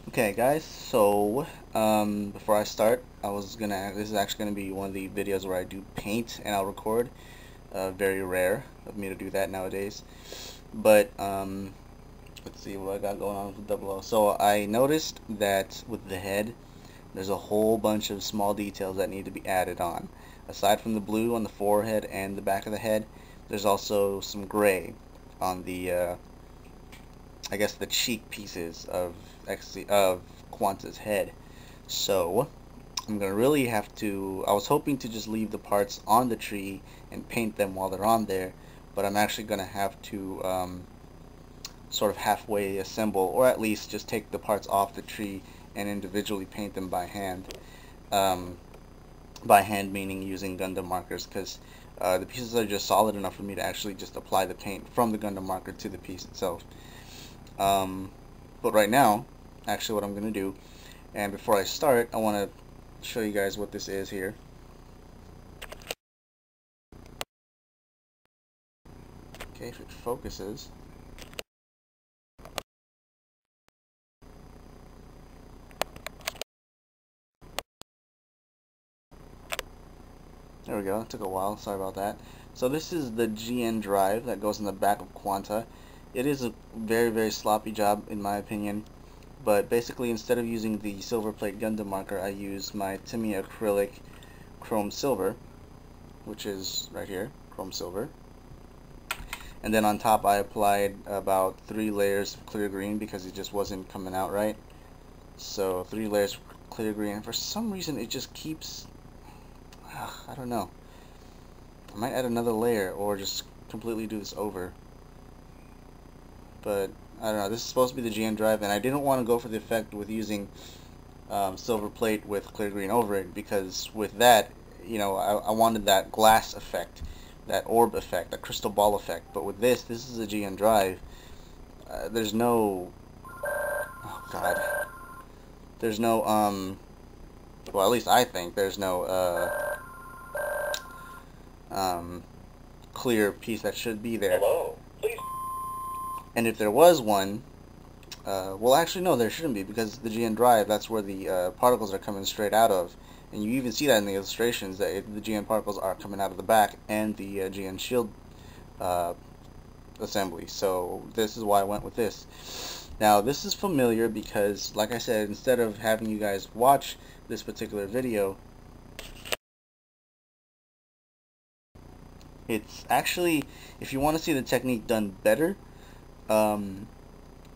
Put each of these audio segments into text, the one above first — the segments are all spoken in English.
Okay guys, so before I start, this is actually gonna be one of the videos where I do paint and I'll record. Very rare of me to do that nowadays. But let's see what I got going on with Double O. So I noticed that with the head, there's a whole bunch of small details that need to be added on. Aside from the blue on the forehead and the back of the head, there's also some gray on the I guess the cheek pieces of Quanta's head. So I'm gonna really have to. I was hoping to just leave the parts on the tree and paint them while they're on there, but I'm actually gonna have to sort of halfway assemble, or at least just take the parts off the tree and individually paint them by hand. Um, by hand meaning using Gundam markers, because the pieces are just solid enough for me to actually just apply the paint from the Gundam marker to the piece itself. But right now, actually what I'm going to do, and before I start, I want to show you guys what this is here. Okay, if it focuses. There we go, it took a while, sorry about that. So this is the GN drive that goes in the back of Quanta. It is a very, very sloppy job in my opinion. But basically, instead of using the silver plate Gundam marker, I use my Tamiya acrylic chrome silver, which is right here, chrome silver. And then on top I applied about 3 layers of clear green because it just wasn't coming out right. So 3 layers of clear green, and for some reason it just keeps, I don't know. I might add another layer or just completely do this over. But I don't know, this is supposed to be the GN drive, and I didn't want to go for the effect with using silver plate with clear green over it, because with that, you know, I wanted that glass effect, that orb effect, that crystal ball effect. But with this is a GN drive. There's no, oh god, there's no well, at least I think there's no clear piece that should be there. Hello, please. And if there was one, well, actually, no, there shouldn't be, because the GN drive, that's where the particles are coming straight out of. And you even see that in the illustrations, that the GN particles are coming out of the back and the GN shield assembly. So this is why I went with this. Now, this is familiar because, like I said, instead of having you guys watch this particular video, it's actually, if you want to see the technique done better, I'm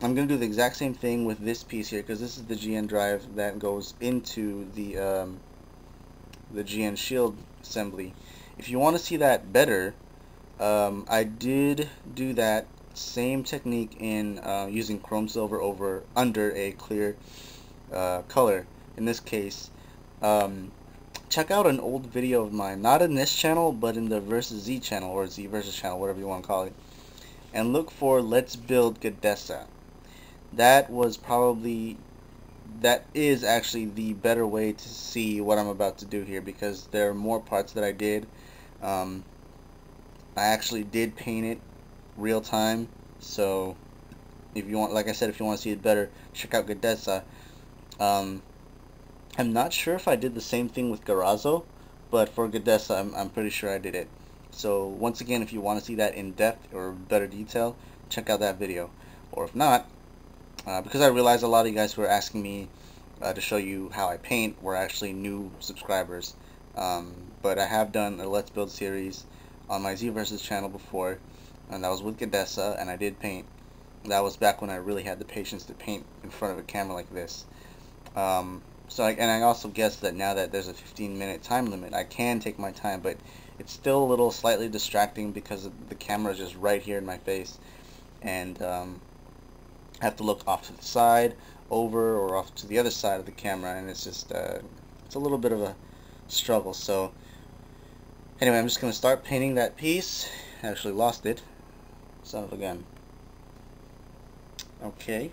going to do the exact same thing with this piece here, because this is the GN drive that goes into the GN shield assembly. If you want to see that better, I did do that same technique in using chrome silver under a clear color. In this case, check out an old video of mine, not in this channel, but in the VersusZ channel, or Z Versus channel, whatever you want to call it, and look for Let's Build Gadessa. That is actually the better way to see what I'm about to do here, because there are more parts that I did. I actually did paint it real time, so if you want, like I said, if you want to see it better, check out Gadessa. I'm not sure if I did the same thing with Garazo, but for Gadessa, I'm pretty sure I did it. So once again, if you want to see that in depth or better detail, check out that video. Or if not, because I realized a lot of you guys who are asking me to show you how I paint were actually new subscribers. But I have done a Let's Build series on my Z Versus channel before, and that was with Gadessa, and I did paint. That was back when I really had the patience to paint in front of a camera like this. And I also guess that now that there's a 15-minute time limit, I can take my time, but it's still a little slightly distracting because the camera is just right here in my face, and I have to look off to the side, over, or off to the other side of the camera, and it's just it's a little bit of a struggle. So anyway, I'm just going to start painting that piece. I actually lost it. Son of a gun. Okay.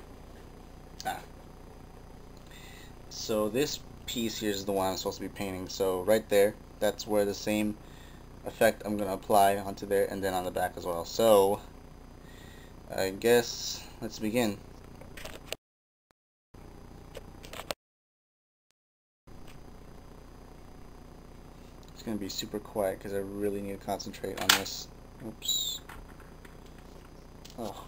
So this piece here is the one I'm supposed to be painting. So right there, that's where the same effect I'm going to apply onto there, and then on the back as well. So I guess let's begin. going to be super quiet because I really need to concentrate on this. Oops. Oh.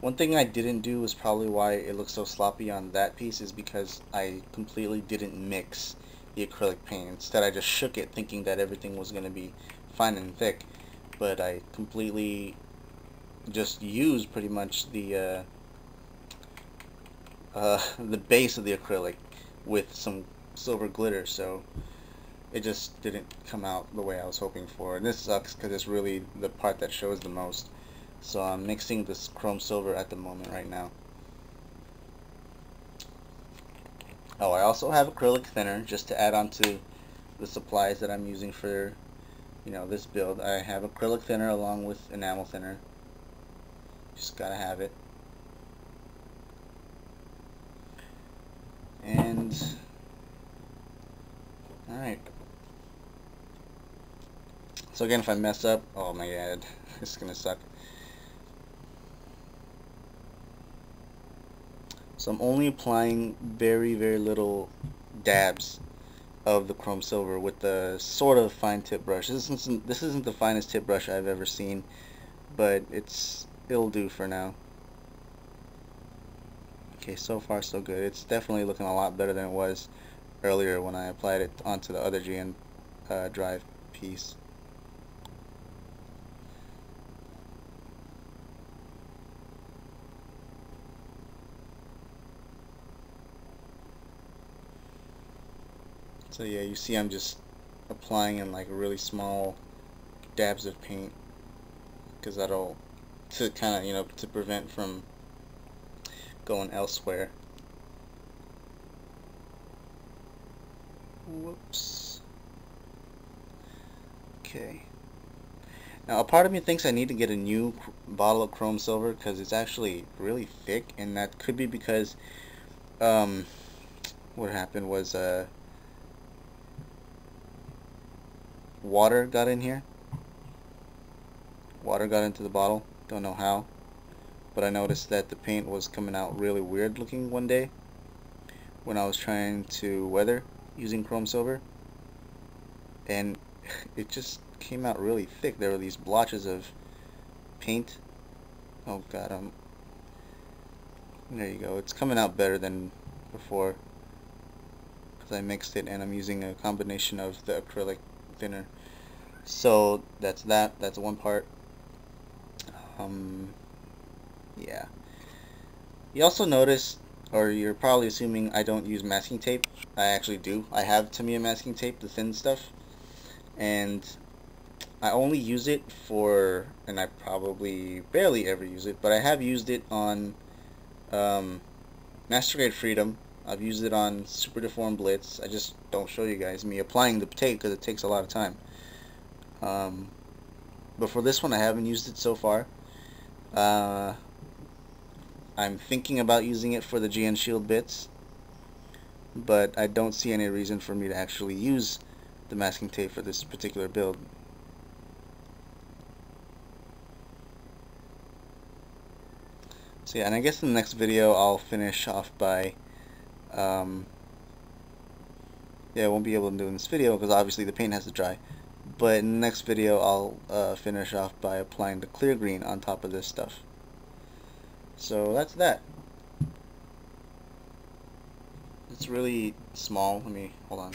One thing I didn't do is probably why it looks so sloppy on that piece is because I completely didn't mix the acrylic paint. Instead I just shook it thinking that everything was going to be fine and thick, but I completely just used pretty much the base of the acrylic with some silver glitter, so it just didn't come out the way I was hoping for. And this sucks because it's really the part that shows the most. So I'm mixing this chrome silver at the moment right now. Oh, I also have acrylic thinner just to add on to the supplies that I'm using for, this build. I have acrylic thinner along with enamel thinner. Just gotta have it. And alright. So again, if I mess up, oh my god, it's gonna suck. So I'm only applying very, very little dabs of the chrome silver with the sort of fine tip brush. This isn't the finest tip brush I've ever seen, but it'll do for now. Okay, so far so good. It's definitely looking a lot better than it was earlier when I applied it onto the other GN drive piece. So yeah, you see I'm just applying in like really small dabs of paint because that'll, to kind of, to prevent from going elsewhere. Whoops. Okay. Now a part of me thinks I need to get a new bottle of chrome silver because it's actually really thick, and that could be because what happened was water got in here. Water got into the bottle. Don't know how, but I noticed that the paint was coming out really weird looking one day when I was trying to weather using chrome silver, and it just came out really thick. There were these blotches of paint. Oh god, there you go. It's coming out better than before because I mixed it and I'm using a combination of the acrylic thinner. So that's one part. Yeah. You also notice, or you're probably assuming I don't use masking tape. I actually do. I have Tamiya masking tape, the thin stuff, and I only use it for, and I probably barely ever use it, but I have used it on Master Grade Freedom. I've used it on Super Deformed Blitz. I just don't show you guys me applying the tape because it takes a lot of time. But for this one I haven't used it so far. I'm thinking about using it for the GN Shield bits, but I don't see any reason for me to actually use the masking tape for this particular build. So yeah, and I guess in the next video I'll finish off by yeah, I won't be able to do it in this video because obviously the paint has to dry, but in the next video I'll finish off by applying the clear green on top of this stuff. So that's that. It's really small. Let me, hold on.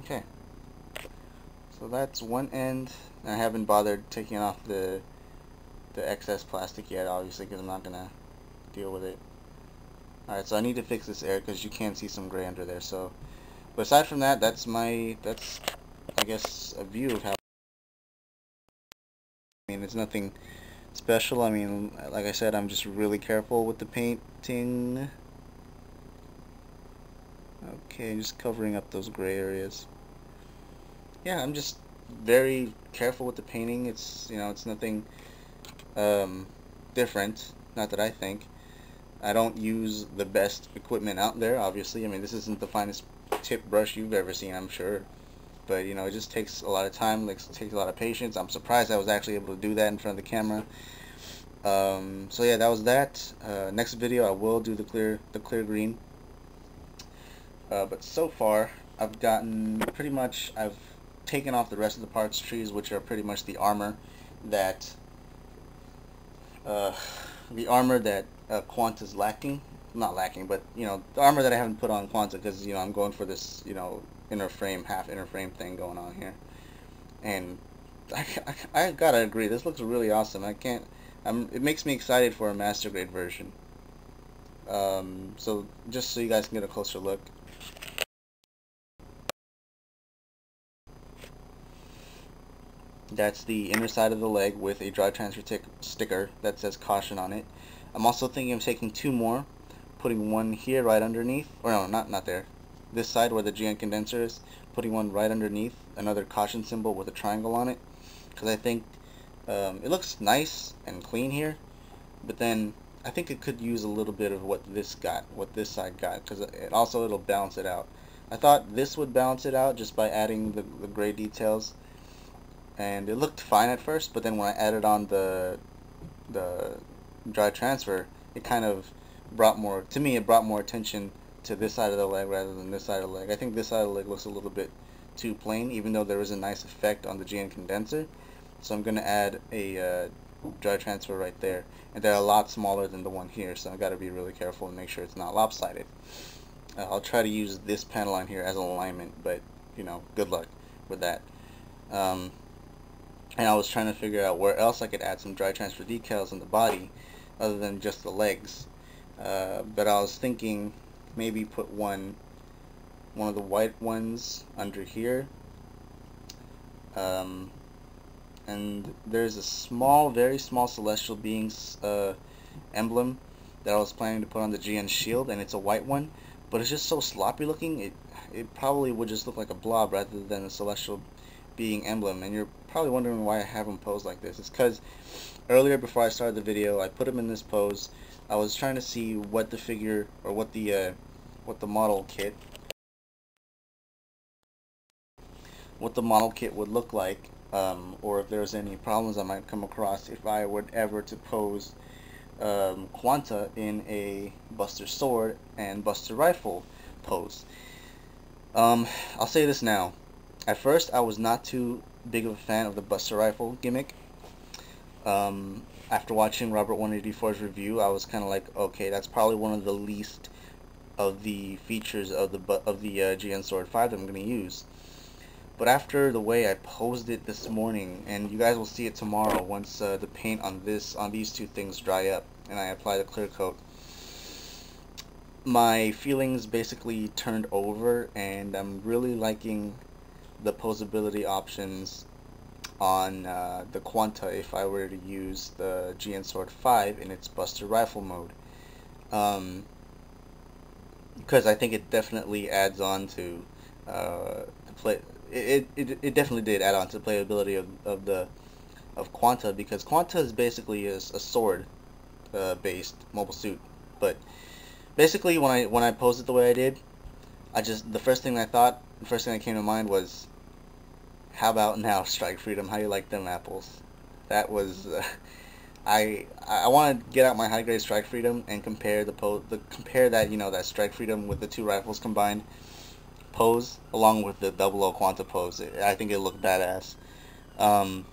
Okay. So that's one end. I haven't bothered taking off the excess plastic yet, obviously, because I'm not gonna deal with it. Alright, so I need to fix this air because you can see some gray under there. So, but aside from that, that's I guess a view of how. I mean, it's nothing special. I mean, like I said, I'm just really careful with the painting. Okay, just covering up those gray areas. Yeah, I'm just very careful with the painting. It's, it's nothing different, not that I think. I don't use the best equipment out there, obviously. I mean, this isn't the finest tip brush you've ever seen, I'm sure. but you know, it just takes a lot of time, like, it takes a lot of patience. I'm surprised I was actually able to do that in front of the camera. So yeah, that was that. Next video I will do the clear green. But so far I've gotten I've taken off the rest of the parts trees, which are pretty much the armor that uh, Quanta's lacking. Not lacking, but you know, the armor that I haven't put on Quanta, because you know, I'm going for this, you know, half inner frame thing going on here. And I gotta agree, this looks really awesome. It makes me excited for a master grade version. So just so you guys can get a closer look. That's the inner side of the leg with a dry transfer sticker that says caution on it. I'm also thinking of taking two more, putting one here right underneath, or no, not there. This side where the GN condenser is, putting one right underneath, another caution symbol with a triangle on it, because I think it looks nice and clean here, but then I think it could use a little bit of what this side got, because it'll balance it out. I thought this would balance it out just by adding the gray details, and it looked fine at first, but then when I added on the dry transfer, it kind of brought more attention to this side of the leg rather than this side of the leg. I think this side of the leg looks a little bit too plain, even though there is a nice effect on the GN condenser. So I'm going to add a dry transfer right there, and they're a lot smaller than the one here, so I've got to be really careful and make sure it's not lopsided. I'll try to use this panel on here as an alignment, but you know, good luck with that. And I was trying to figure out where else I could add some dry transfer decals on the body other than just the legs. But I was thinking maybe put one of the white ones under here. And there's a very small celestial beings emblem that I was planning to put on the GN shield, and it's a white one, but it's just so sloppy looking. It probably would just look like a blob rather than a celestial being emblem. And you're probably wondering why I have him posed like this. It's because earlier, before I started the video, I put him in this pose. I was trying to see what the figure, or what the model kit would look like, or if there's any problems I might come across if I were ever to pose Quanta in a Buster Sword and Buster Rifle pose. I'll say this now. At first, I was not too big of a fan of the Buster Rifle gimmick. After watching Robert 184's review, I was kind of like, okay, that's probably one of the least of the features of the GN Sword 5 that I'm going to use. But after the way I posed it this morning, and you guys will see it tomorrow once the paint on these two things dry up and I apply the clear coat, my feelings basically turned over, and I'm really liking the posability options on the Quanta if I were to use the GN Sword 5 in its Buster Rifle mode. Because I think it definitely adds on to the play. It definitely did add on to the playability of Quanta, because Quanta is basically a sword based mobile suit. But basically, when I posed it the way I did, the first thing that came to mind was, how about now, Strike Freedom? How you like them apples? That was I want to get out my high grade Strike Freedom and compare that, you know, that Strike Freedom with the two rifles combined pose along with the 00 Quanta pose. I think it'll look badass. And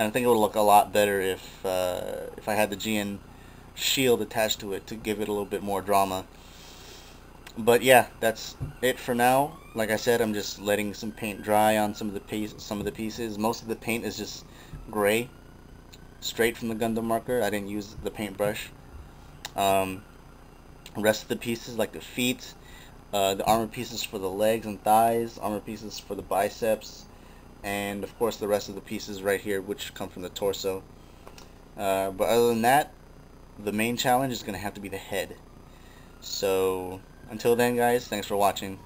I think it would look a lot better if I had the GN shield attached to it to give it a little bit more drama. But yeah, that's it for now. Like I said, I'm just letting some paint dry on some of the pieces. Most of the paint is just gray, straight from the Gundam marker. I didn't use the paintbrush. The rest of the pieces, like the feet, the armor pieces for the legs and thighs, armor pieces for the biceps, and of course the rest of the pieces right here, which come from the torso. But other than that, the main challenge is going to have to be the head. So until then, guys, thanks for watching.